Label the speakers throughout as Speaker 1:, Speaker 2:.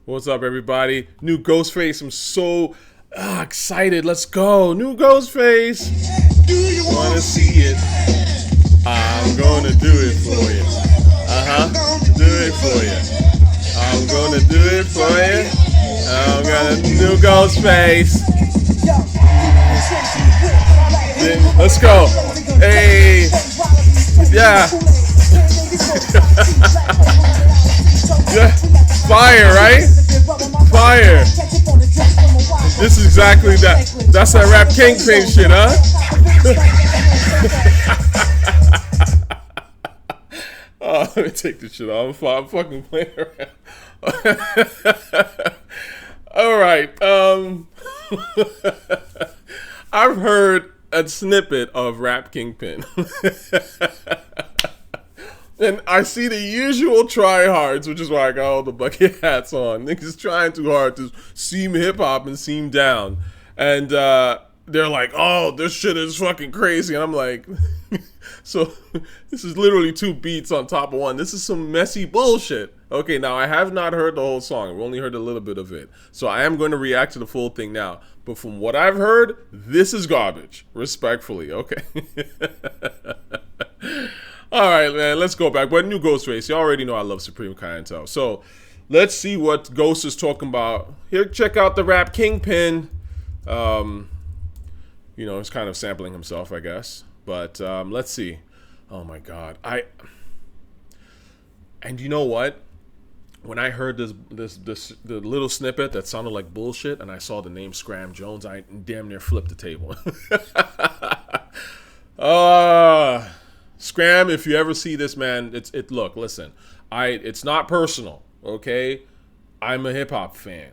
Speaker 1: What's up, everybody? New Ghostface. I'm so excited. Let's go. New Ghostface.
Speaker 2: Do you
Speaker 1: Wanna see it? I'm gonna do it for you. Do it for you. I'm gonna do it for you. I'm gonna new Ghostface. Let's go. Hey. Yeah. Yeah. Fire, right? Fire. This is exactly that. That's that rap Kingpin shit, huh? Oh, let me take this shit off. I'm fucking playing around. All right. I've heard a snippet of Rap Kingpin. And I see the usual tryhards, which is why I got all the bucket hats on. Niggas trying too hard to seem hip-hop and seem down. And they're like, oh, this shit is fucking crazy. And I'm like, so this is literally 2 beats on top of one. This is some messy bullshit. Okay, now I have not heard the whole song. We only heard a little bit of it. So I am going to react to the full thing now. But from what I've heard, this is garbage. Respectfully, okay? All right, man, let's go back. But new Ghostface, you already know I love Supreme Clientele. So let's see what Ghost is talking about. Here, check out the rap Kingpin. You know, he's kind of sampling himself, I guess. But let's see. Oh, my God. And you know what? When I heard the little snippet that sounded like bullshit, and I saw the name Scram Jones, I damn near flipped the table. Scram, if you ever see this, man, look, listen, it's not personal, okay? I'm a hip hop fan.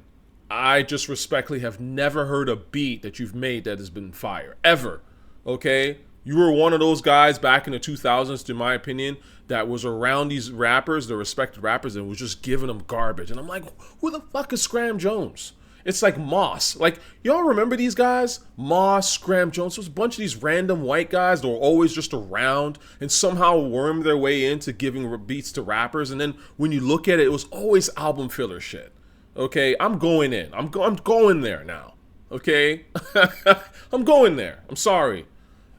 Speaker 1: I just respectfully have never heard a beat that you've made that has been fire, ever, okay? You were one of those guys back in the 2000s, in my opinion, that was around these rappers, the respected rappers, and was just giving them garbage. And I'm like, who the fuck is Scram Jones? It's like Moss. Like, y'all remember these guys? Moss, Scram Jones. There's a bunch of these random white guys that were always just around and somehow wormed their way into giving beats to rappers. And then when you look at it, it was always album filler shit. Okay, I'm going in. I'm going there now. Okay? I'm going there. I'm sorry.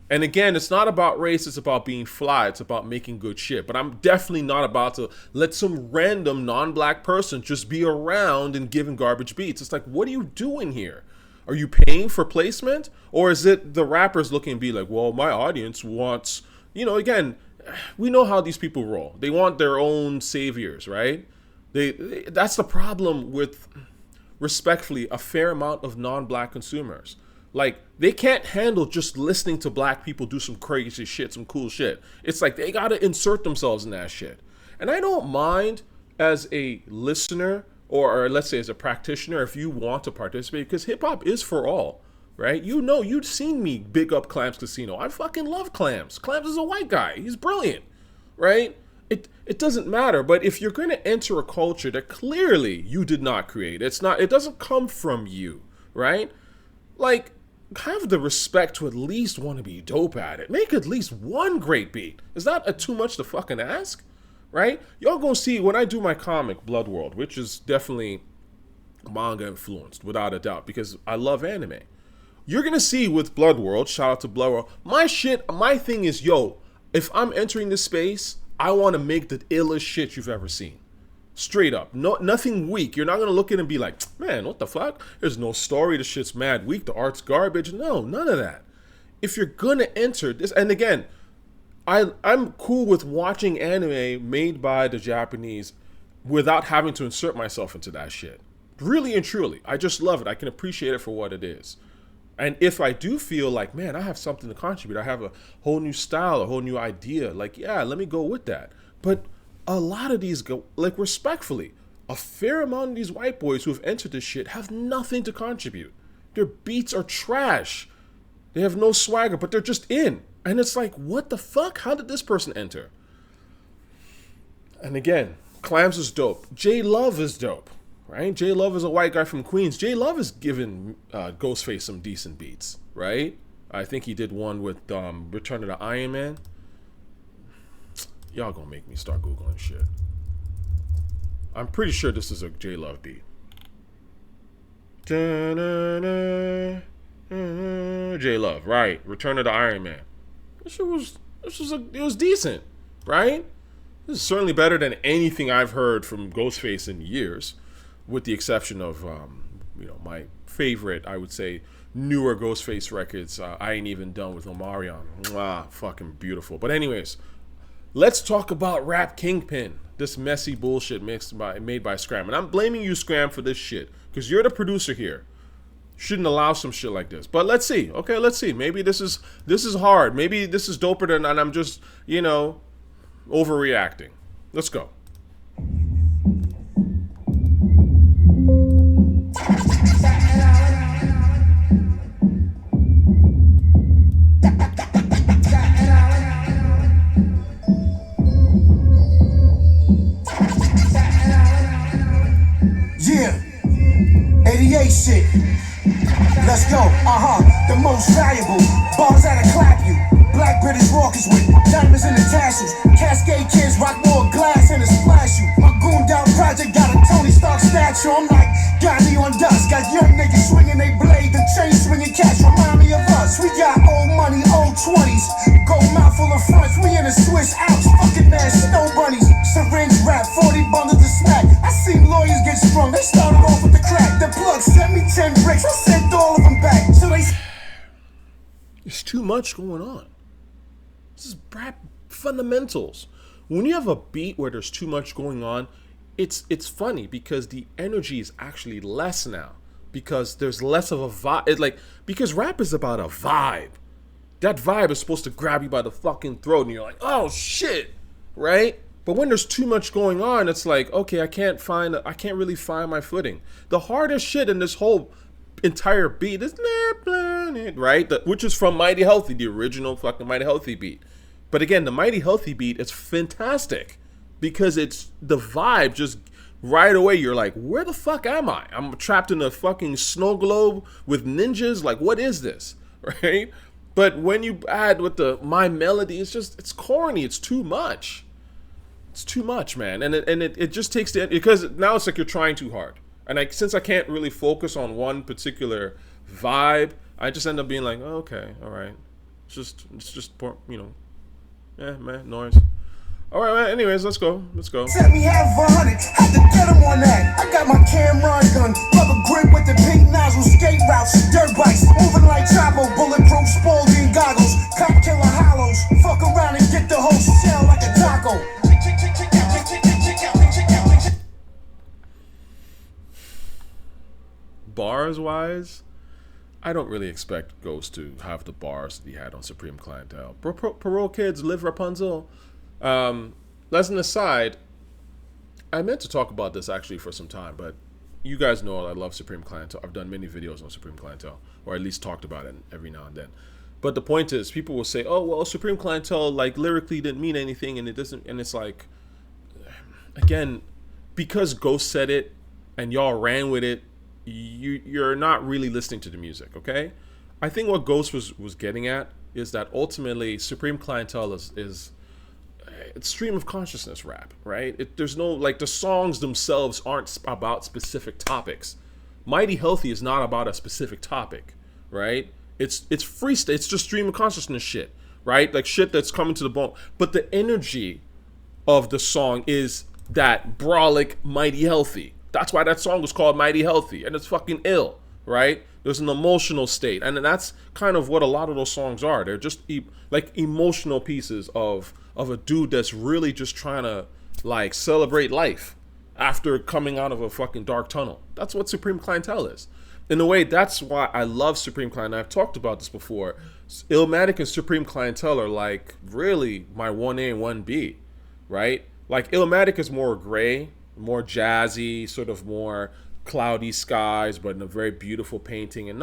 Speaker 1: And again, it's not about race, it's about being fly, it's about making good shit. But I'm definitely not about to let some random non-black person just be around and giving garbage beats. It's like, what are you doing here? Are you paying for placement? Or is it the rappers looking and be like, well, my audience wants, you know, again, we know how these people roll. They want their own saviors, right? That's the problem with, respectfully, a fair amount of non-black consumers. Like, they can't handle just listening to black people do some crazy shit, some cool shit. It's like they gotta insert themselves in that shit. And I don't mind as a listener or let's say as a practitioner if you want to participate, because hip-hop is for all, right? You know, you've seen me big up Clams Casino. I fucking love Clams. Clams is a white guy. He's brilliant, right? It doesn't matter, but if you're gonna enter a culture that clearly you did not create, it doesn't come from you, right? Like, have the respect to at least want to be dope at it. Make at least one great beat. Is that too much to fucking ask? Right? Y'all gonna see when I do my comic, Bloodworld, which is definitely manga influenced, without a doubt, because I love anime. You're gonna see with Bloodworld, shout out to Bloodworld, my thing is, yo, if I'm entering this space, I want to make the illest shit you've ever seen. Straight up. No, nothing weak. You're not going to look at it and be like, man, what the fuck? There's no story. The shit's mad weak. The art's garbage. No, none of that. If you're going to enter this, and again, I'm cool with watching anime made by the Japanese without having to insert myself into that shit. Really and truly. I just love it. I can appreciate it for what it is. And if I do feel like, man, I have something to contribute, I have a whole new style, a whole new idea, like, yeah, let me go with that. But a lot of these go, like, respectfully, a fair amount of these white boys who have entered this shit have nothing to contribute. Their beats are trash. They have no swagger, but they're just in. And it's like, what the fuck? How did this person enter? And again, Clams is dope. J Love is dope, right? J Love is a white guy from Queens. J Love has given Ghostface some decent beats, right? I think he did one with Return of the Iron Man. Y'all gonna make me start Googling shit. I'm pretty sure this is a J Love beat. J Love, right? Return of the Iron Man. It was decent, right? This is certainly better than anything I've heard from Ghostface in years, with the exception of my favorite, I would say, newer Ghostface records. I Ain't Even Done with Omarion. Mwah, fucking beautiful. But anyways, let's talk about Rap Kingpin. This messy bullshit made by Scram. And I'm blaming you, Scram, for this shit. Because you're the producer here. Shouldn't allow some shit like this. But let's see. Okay, let's see. Maybe this is hard. Maybe this is doper than, and I'm just, overreacting. Let's go.
Speaker 2: Yeah, 88 shit. Let's go, the most valuable. Bars that'll clap you. Black British rockers with diamonds in the tassels. Cascade kids rock more glass and it splash you. My goon down project got a Tony Stark statue. I'm like Gandhi on dust. Got young niggas swinging they blade. The chain swinging cats remind me of us. We got old money, old 20s. Gold mouth full of fronts. We in a Swiss Alps. Fucking mad snow bunnies. Syringe rap, 40 bundles of smack. I seen lawyers get strung. They started off with the crack. The plug sent me 10 bricks. I sent all of them back. So they...
Speaker 1: There's too much going on. This is rap fundamentals. When you have a beat where there's too much going on, it's funny because the energy is actually less now, because there's less of a vibe. Because rap is about a vibe. That vibe is supposed to grab you by the fucking throat and you're like, oh shit, right? But when there's too much going on, it's like, okay, I can't really find my footing. The hardest shit in this whole entire beat is right, which is from Mighty Healthy, the original fucking Mighty Healthy beat. But again, the Mighty Healthy beat is fantastic because it's the vibe. Just right away you're like, where the fuck am I? I'm trapped in a fucking snow globe with ninjas. Like, what is this? Right? But when you add with my melody, it's corny. It's too much. It's too much, man. And it just takes because now it's like you're trying too hard. And since I can't really focus on one particular vibe, I just end up being like, oh, okay, all right. It's just man, noise. All right, man, anyways, let's go.
Speaker 2: Set me half 100, had to get him on that. I got my Cameron gun, rubber grip with the pink nozzle, skate routes, dirt bikes, moving like Chapo, bulletproof Spalding goggles, cop killer hollows, fuck around and get the whole shell like a taco.
Speaker 1: Bars wise, I don't really expect Ghost to have the bars that he had on Supreme Clientele. Parole Kids, Live Rapunzel. As an aside, I meant to talk about this actually for some time, but you guys know I love Supreme Clientele. I've done many videos on Supreme Clientele, or at least talked about it every now and then. But the point is, people will say, oh, well, Supreme Clientele, like, lyrically didn't mean anything, and it doesn't, and it's like, again, because Ghost said it, and y'all ran with it, you're not really listening to the music, okay? I think what Ghost was getting at is that ultimately Supreme Clientele is it's stream of consciousness rap, right? There's no, like, the songs themselves aren't about specific topics. Mighty Healthy is not about a specific topic, right? It's freestyle. It's just stream of consciousness shit, right? Like shit that's coming to the bone. But the energy of the song is that brolic Mighty Healthy. That's why that song was called Mighty Healthy, and it's fucking ill, right? There's an emotional state, and that's kind of what a lot of those songs are. They're just like emotional pieces of a dude that's really just trying to, like, celebrate life after coming out of a fucking dark tunnel. That's what Supreme Clientele is. In a way, that's why I love Supreme Clientele. I've talked about this before. Illmatic and Supreme Clientele are, like, really my 1A and 1B, right? Like, Illmatic is more gray, more jazzy, sort of more cloudy skies, but in a very beautiful painting, and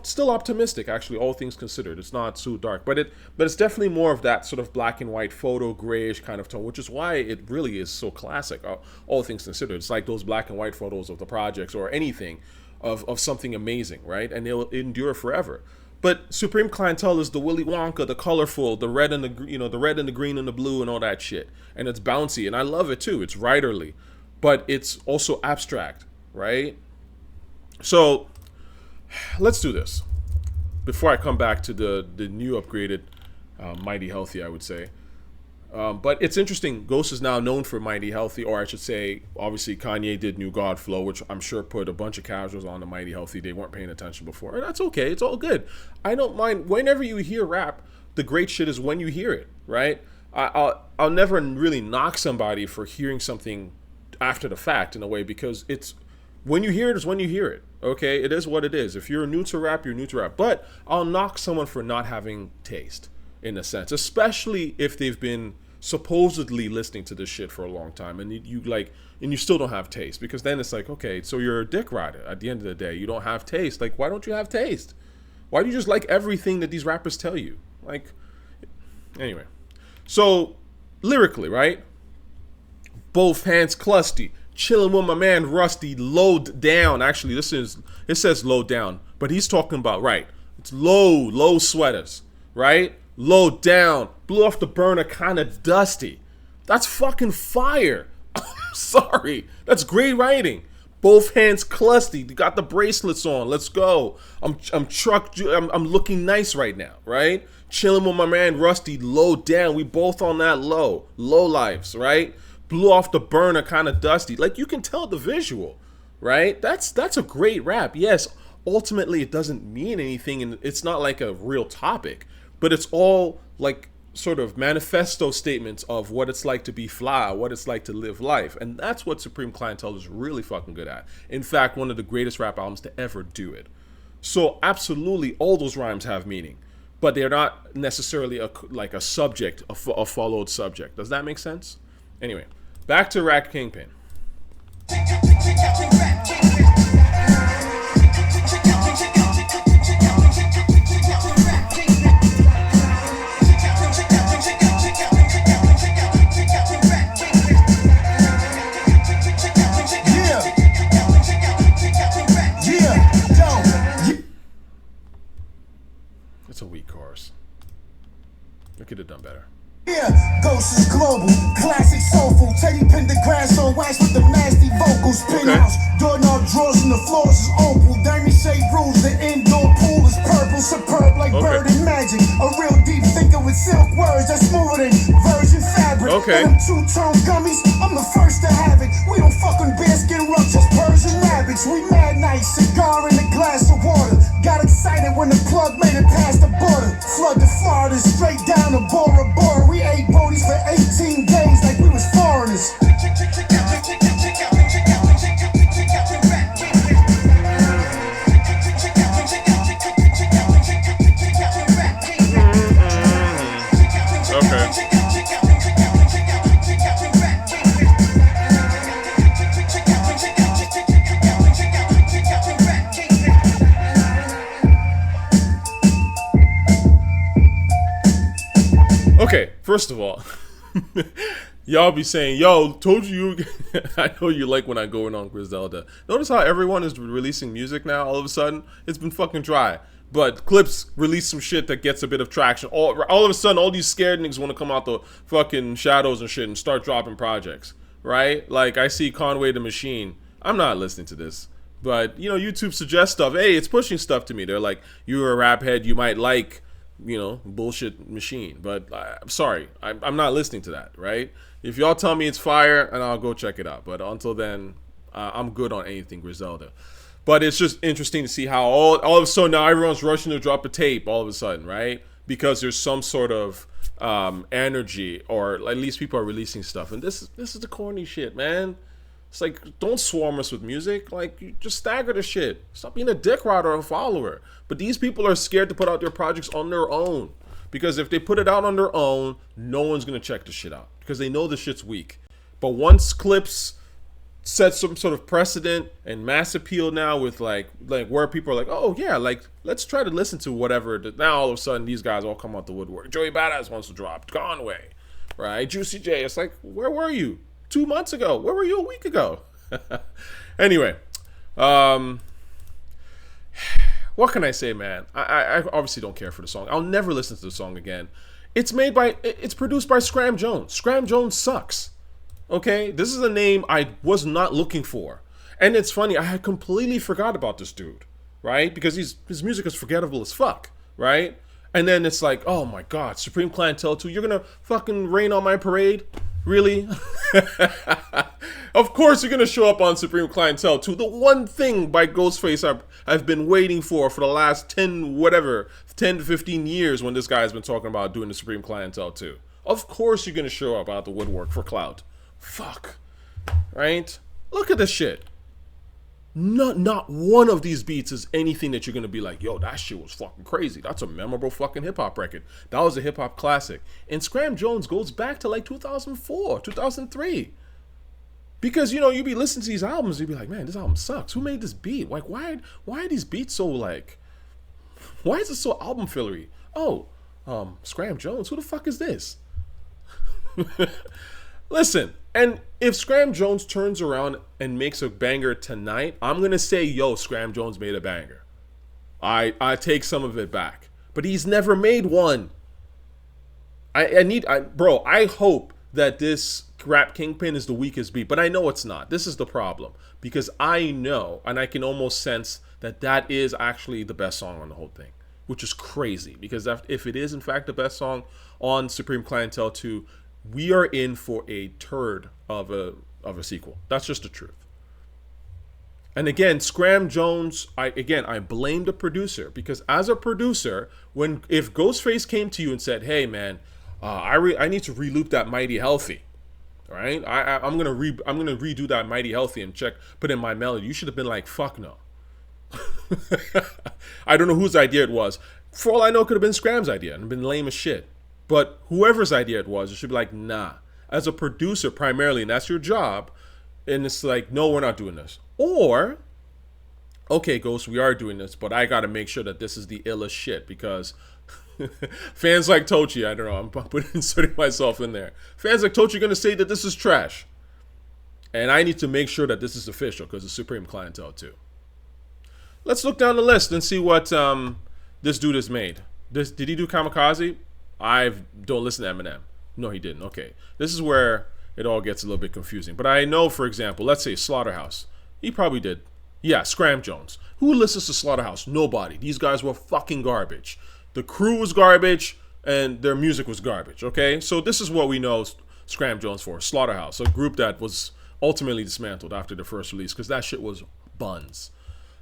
Speaker 1: still optimistic, actually, all things considered. It's not so dark, but it's definitely more of that sort of black and white photo grayish kind of tone, which is why it really is so classic, all things considered. It's like those black and white photos of the projects or anything of something amazing, right? And it'll endure forever. But Supreme Clientele is the Willy Wonka, the colorful, the red and the red and the green and the blue and all that shit. And it's bouncy, and I love it too. It's writerly, but it's also abstract, right? So let's do this before I come back to the new upgraded Mighty Healthy, I would say. But it's interesting. Ghost is now known for Mighty Healthy, or I should say, obviously Kanye did New God Flow, which I'm sure put a bunch of casuals on the Mighty Healthy. They weren't paying attention before, and that's okay. It's all good. I don't mind. Whenever you hear rap, the great shit is when you hear it, right? I'll never really knock somebody for hearing something after the fact in a way, because it's when you hear it is when you hear it. Okay, it is what it is. If you're new to rap, you're new to rap. But I'll knock someone for not having taste, in a sense, especially if they've been supposedly listening to this shit for a long time, and you still don't have taste, because then it's like, okay, so you're a dick rider at the end of the day. You don't have taste. Like, why don't you have taste? Why do you just like everything that these rappers tell you? Like, anyway, so lyrically, right? Both hands clusty, chilling with my man Rusty, load down. Actually, it says low down, but he's talking about, right, it's low sweaters, right? Low down, blew off the burner, kind of dusty. That's fucking fire. I'm sorry. That's great writing. Both hands clusty. You got the bracelets on. Let's go. I'm looking nice right now, right? Chilling with my man Rusty, low down. We both on that low lives, right? Blew off the burner, kind of dusty. Like, you can tell the visual, right? That's a great rap. Yes, ultimately it doesn't mean anything, and it's not like a real topic. But it's all like sort of manifesto statements of what it's like to be fly, what it's like to live life. And that's what Supreme Clientele is really fucking good at. In fact, one of the greatest rap albums to ever do it. So absolutely, all those rhymes have meaning. But they're not necessarily a subject, a followed subject. Does that make sense? Anyway, back to Rack Kingpin. It's a weak chorus. I could have done better.
Speaker 2: Yeah, Ghost is global, classic soulful. Teddy pinned the grass on wax with the nasty vocals. Penthouse, doorknob drawers and the floors is opal. Diamond shade rules, the indoor pool is purple. Superb like bird and magic. A real deep thinker with silk words that's smoother than virgin fabric. And them two-tone gummies, I'm the first to have it. We don't fuck on bearskin rugs, just Persian rabbits. We mad nice, cigar in a glass of water. Got excited when the plug made it past the border. Flood to Florida, straight down to Bora Bora. We ate bodies for 18 days like we was foreigners.
Speaker 1: Okay, first of all, y'all be saying, yo, told you. I know you like when I go in on Griselda. Notice how everyone is releasing music now all of a sudden? It's been fucking dry. But Clips release some shit that gets a bit of traction. All of a sudden, all these scared niggas want to come out the fucking shadows and shit and start dropping projects, right? Like, I see Conway the Machine. I'm not listening to this. But, you know, YouTube suggests stuff. Hey, it's pushing stuff to me. They're like, you're a rap head, you might like, you know, bullshit Machine. But I'm sorry, I'm not listening to that, right? If y'all tell me it's fire, and I'll go check it out. But until then, I'm good on anything Griselda. But it's just interesting to see how all of a sudden now everyone's rushing to drop a tape all of a sudden, right? Because there's some sort of energy, or at least people are releasing stuff. And this is the corny shit, man. It's like, don't swarm us with music. Like, you just stagger the shit. Stop being a dick rider or a follower. But these people are scared to put out their projects on their own. Because if they put it out on their own, no one's going to check the shit out. Because they know the shit's weak. But once Clips set some sort of precedent and mass appeal now with like where people are like, oh yeah, like, let's try to listen to whatever. Now all of a sudden these guys all come out the woodwork. Joey Badass wants to drop. Conway. Right? Juicy J. It's like, where were you 2 months ago? Where were you a week ago? Anyway, what can I say, man? I obviously don't care for the song. I'll never listen to the song again. It's produced by Scram Jones. Scram Jones sucks. Okay? This is a name I was not looking for. And it's funny, I had completely forgot about this dude. right? Because his music is forgettable as fuck, right? And then it's like, oh my God, Supreme Clientele 2, you're gonna fucking rain on my parade? Really? Of course you're gonna show up on Supreme Clientele 2. The one thing by Ghostface I've been waiting for the last 10 to 15 years when this guy's been talking about doing the Supreme Clientele 2. Of course you're gonna show up out the woodwork for clout. Fuck. Right? Look at this shit. Not one of these beats is anything that you're gonna be like, yo, that shit was fucking crazy. That's a memorable fucking hip hop record. That was a hip hop classic. And Scram Jones goes back to like 2004, 2003. Because, you know, you be listening to these albums, you be like, man, this album sucks. Who made this beat? Like, why are these beats so like, why is it so album fillery? Oh, Scram Jones, who the fuck is this? Listen, and if Scram Jones turns around and makes a banger tonight, I'm going to say, yo, Scram Jones made a banger. I take some of it back. But he's never made one. Bro, I hope that this rap Kingpin is the weakest beat, but I know it's not. This is the problem. Because I know, and I can almost sense that is actually the best song on the whole thing. Which is crazy. Because if it is, in fact, the best song on Supreme Clientele 2, we are in for a turd of a sequel. That's just the truth. And again, Scram Jones, I blame the producer, because as a producer, if Ghostface came to you and said, "Hey man, I need to reloop that Mighty Healthy," right? I'm gonna redo that Mighty Healthy and put in my melody. You should have been like, "Fuck no." I don't know whose idea it was. For all I know, it could have been Scram's idea and been lame as shit. But whoever's idea it was, it should be like, nah. As a producer, primarily, and that's your job, and it's like, no, we're not doing this. Or, okay, Ghost, we are doing this, but I got to make sure that this is the illest shit, because fans like Tochi, I don't know, I'm inserting myself in there. Fans like Tochi are going to say that this is trash. And I need to make sure that this is official, because it's Supreme Clientele 2. Let's look down the list and see what this dude has made. Did he do Kamikaze? I don't listen to Eminem. No, he didn't. Okay. This is where it all gets a little bit confusing. But I know, for example, let's say Slaughterhouse. He probably did. Yeah, Scram Jones. Who listens to Slaughterhouse? Nobody. These guys were fucking garbage. The crew was garbage, and their music was garbage, okay? So this is what we know Scram Jones for. Slaughterhouse, a group that was ultimately dismantled after the first release, because that shit was buns.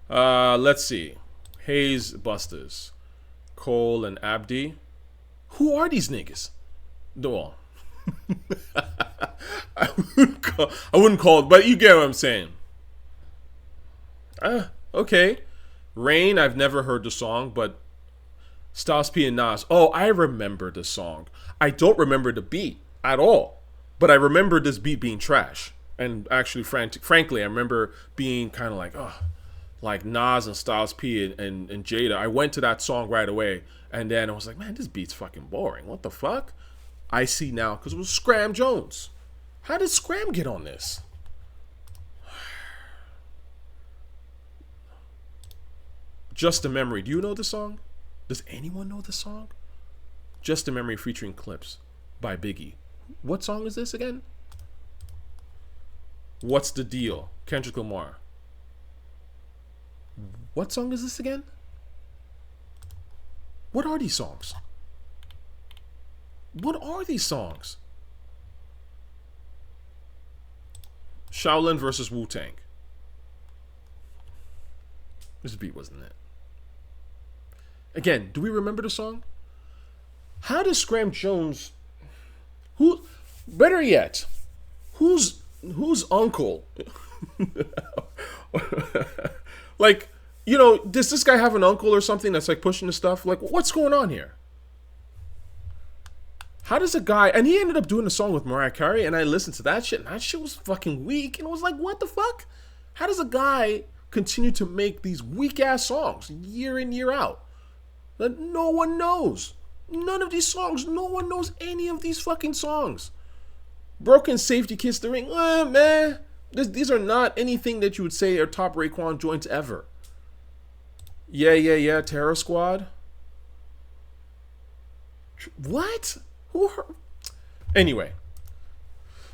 Speaker 1: Let's see. Hayes Busters. Cole and Abdi. Who are these niggas? Well, I wouldn't call it, but you get what I'm saying. Okay. Rain, I've never heard the song, but Styles P and Nas. Oh, I remember the song. I don't remember the beat at all, but I remember this beat being trash. And actually, frankly, I remember being kind of like, oh, like Nas and Styles P and Jada. I went to that song right away. And then I was like, man, this beat's fucking boring. What the fuck? I see now, because it was Scram Jones. How did Scram get on this? Just a Memory. Do you know the song? Does anyone know the song? Just a Memory featuring Clips by Biggie. What song is this again? What's the Deal? Kendrick Lamar. What song is this again? What are these songs? What are these songs? Shaolin versus Wu-Tang. This beat wasn't it. Again, do we remember the song? How does Scram Jones... Better yet, whose uncle... like... You know, does this guy have an uncle or something that's like pushing the stuff? Like, what's going on here? How does a guy... And he ended up doing a song with Mariah Carey, and I listened to that shit, and that shit was fucking weak. And it was like, what the fuck? How does a guy continue to make these weak-ass songs year in, year out that no one knows? None of these songs. No one knows any of these fucking songs. Broken Safety Kiss the Ring. Man. These are not anything that you would say are top Raekwon joints ever. Yeah, Terror Squad. What? Anyway,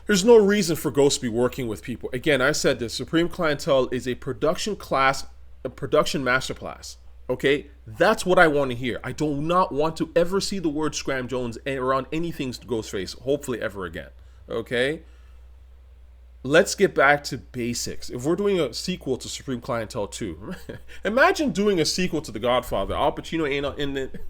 Speaker 1: there's no reason for Ghost to be working with people. Again, I said this. Supreme Clientele is a production class a production masterclass. Okay, that's what I want to hear. I do not want to ever see the word Scram Jones around anything Ghostface, hopefully ever again. Okay, let's get back to basics. If we're doing a sequel to Supreme Clientele 2, imagine doing a sequel to The Godfather. Al Pacino ain't in it.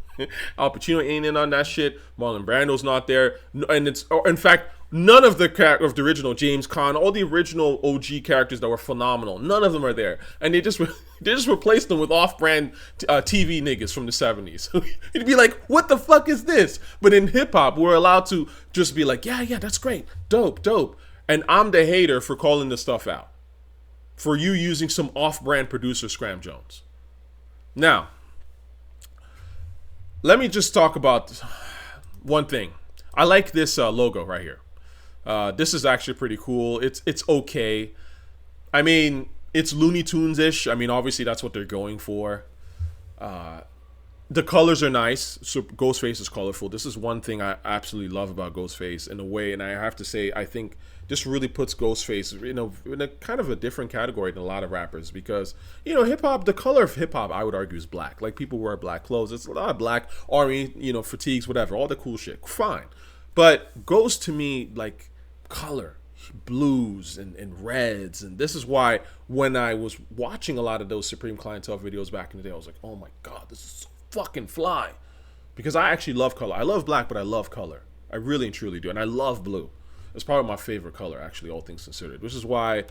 Speaker 1: Al Pacino ain't in on that shit. Marlon Brando's not there, and in fact, none of the original James Caan, all the original OG characters that were phenomenal, none of them are there, and they just replaced them with off-brand TV niggas from the 70s. You'd be like, what the fuck is this? But in hip hop, we're allowed to just be like, yeah, that's great, dope. And I'm the hater for calling this stuff out, for you using some off-brand producer Scram Jones. Now, let me just talk about one thing. I like this logo right here. This is actually pretty cool. It's okay. I mean, it's Looney Tunes-ish. I mean, obviously that's what they're going for. The colors are nice. So Ghostface is colorful. This is one thing I absolutely love about Ghostface in a way, and I have to say, I think this really puts Ghostface in a kind of a different category than a lot of rappers, because hip hop, the color of hip hop, I would argue, is black. Like, people wear black clothes. It's a lot of black, army, fatigues, whatever, all the cool shit. Fine, but Ghost to me, like, color, blues and reds, and this is why when I was watching a lot of those Supreme Clientele videos back in the day, I was like, oh my god, this is so fucking fly, because I actually love color. I love black, but I love color. I really and truly do, and I love blue. It's probably my favorite color, actually, all things considered, which is why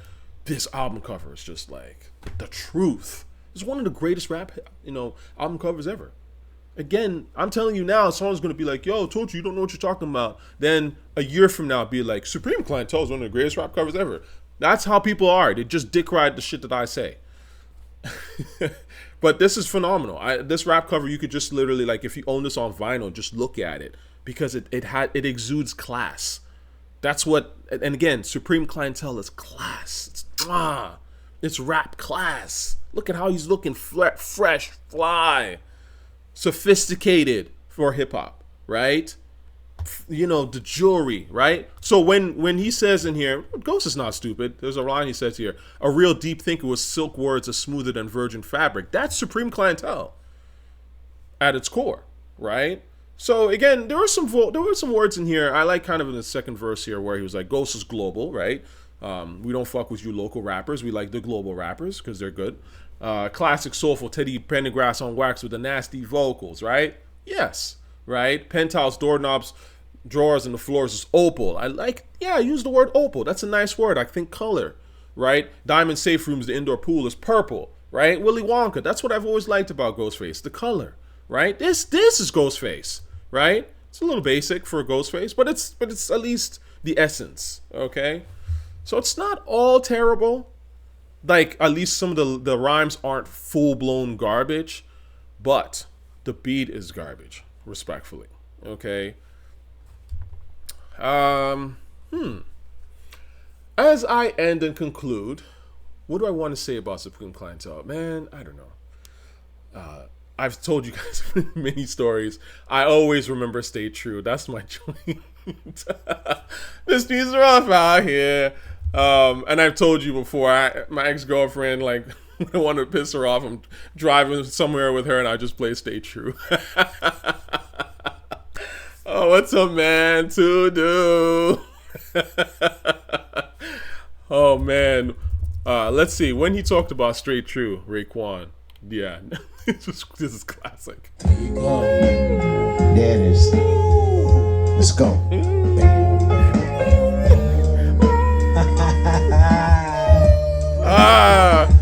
Speaker 1: this album cover is just like the truth. It's one of the greatest rap album covers ever. Again, I'm telling you now, someone's going to be like, yo, told you don't know what you're talking about. Then a year from now, be like, Supreme Clientele is one of the greatest rap covers ever. That's how people are. They just dick ride the shit that I say. But this is phenomenal. This rap cover, you could just literally, like, if you own this on vinyl, just look at it, because it exudes class. That's what, and again, Supreme Clientele is class. It's rap class. Look at how he's looking, fresh, fly, sophisticated for hip hop, right? The jewelry, right? So when he says in here, Ghost is not stupid. There's a line he says here: a real deep thinker with silk words are smoother than virgin fabric. That's Supreme Clientele at its core, right? So again, there were some words in here I like, kind of in the second verse here, where he was like, Ghost is global, right? We don't fuck with you local rappers. We like the global rappers because they're good. Classic soulful Teddy Pendergrass on wax with the nasty vocals, right? Yes, right? Penthouse doorknobs, drawers, and the floors is opal. I use the word opal. That's a nice word. I think color, right? Diamond safe rooms, the indoor pool is purple, right? Willy Wonka. That's what I've always liked about Ghostface, the color, right? This is Ghostface. Right? It's a little basic for a Ghostface, but it's at least the essence, okay? So it's not all terrible. Like, at least some of the rhymes aren't full-blown garbage, but the beat is garbage, respectfully, okay? As I end and conclude, what do I want to say about Supreme Clientele? Man, I don't know. I've told you guys many stories. I always remember Stay True. That's my joint. The streets are rough out here. And I've told you before, my ex-girlfriend, like, I wanted to piss her off. I'm driving somewhere with her and I just play Stay True. Oh, what's a man to do? Oh, man. Let's see. When he talked about Straight True, Raekwon. Yeah. This is classic.
Speaker 2: There you go. There it is. Let's go.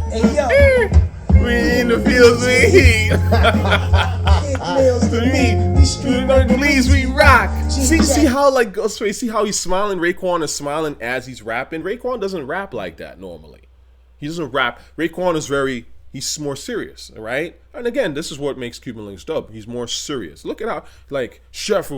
Speaker 2: Hey, yo.
Speaker 1: We in the fields, we heat. Please, we rock. See how, like, Ghostface, see how he's smiling? Raekwon is smiling as he's rapping. Raekwon doesn't rap like that normally. He doesn't rap. Raekwon is he's more serious, right? And again, this is what makes Cuban Links dope. He's more serious. Look at how, like, shine for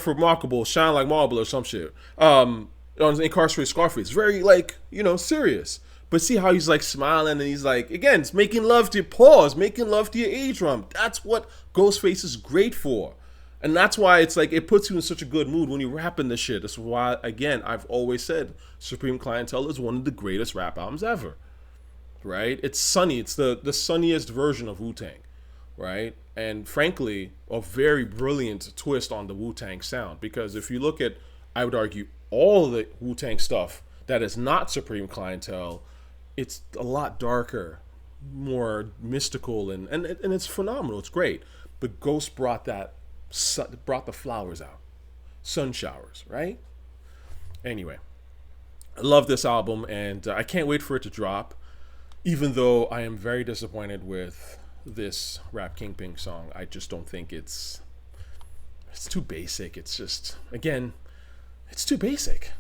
Speaker 1: remarkable, shine like marble or some shit. On Incarcerated Scarface, very, like, serious. But see how he's, like, smiling, and he's like, again, it's making love to your pause, making love to your eardrum. That's what Ghostface is great for. And that's why it's like, it puts you in such a good mood when you're rapping this shit. That's why, again, I've always said Supreme Clientele is one of the greatest rap albums ever. right? It's sunny. It's the sunniest version of Wu-Tang, right? And frankly, a very brilliant twist on the Wu-Tang sound, because if you look at, I would argue, all the Wu-Tang stuff that is not Supreme Clientele, it's a lot darker, more mystical, and it's phenomenal. It's great. But Ghost brought brought the flowers out, sun showers, right? Anyway, I love this album, and I can't wait for it to drop. Even though I am very disappointed with this Rap Kingpin song, I just don't think it's too basic. It's just, again, it's too basic.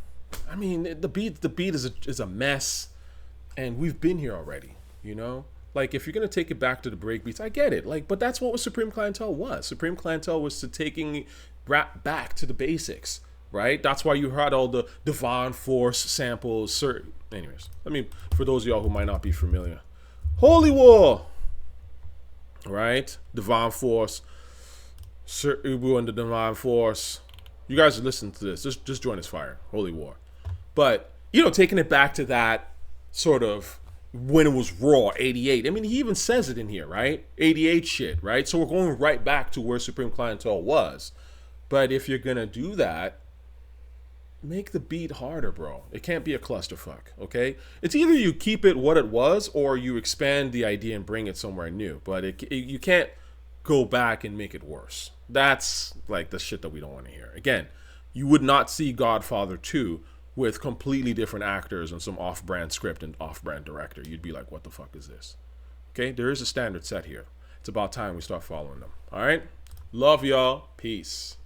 Speaker 1: I mean, the beat is a mess, and we've been here already, you know? Like, if you're going to take it back to the break beats, I get it. Like, but that's what Supreme Clientele was. Supreme Clientele was to taking rap back to the basics, right? That's why you heard all the Divine Force samples. Anyways, for those of y'all who might not be familiar, Holy War, right? Divine Force, Sir Ubu and the Divine Force. You guys listen to this. Just join us, fire. Holy War. But, you know, taking it back to that sort of when it was raw, 88. I mean, he even says it in here, right? 88 shit, right? So we're going right back to where Supreme Clientele was. But if you're going to do that, make the beat harder, bro. It can't be a clusterfuck, okay? It's either you keep it what it was or you expand the idea and bring it somewhere new. But you can't go back and make it worse. That's like the shit that we don't want to hear. Again, you would not see Godfather 2 with completely different actors and some off-brand script and off-brand director. You'd be like, what the fuck is this? Okay, there is a standard set here. It's about time we start following them. All right? Love y'all. Peace.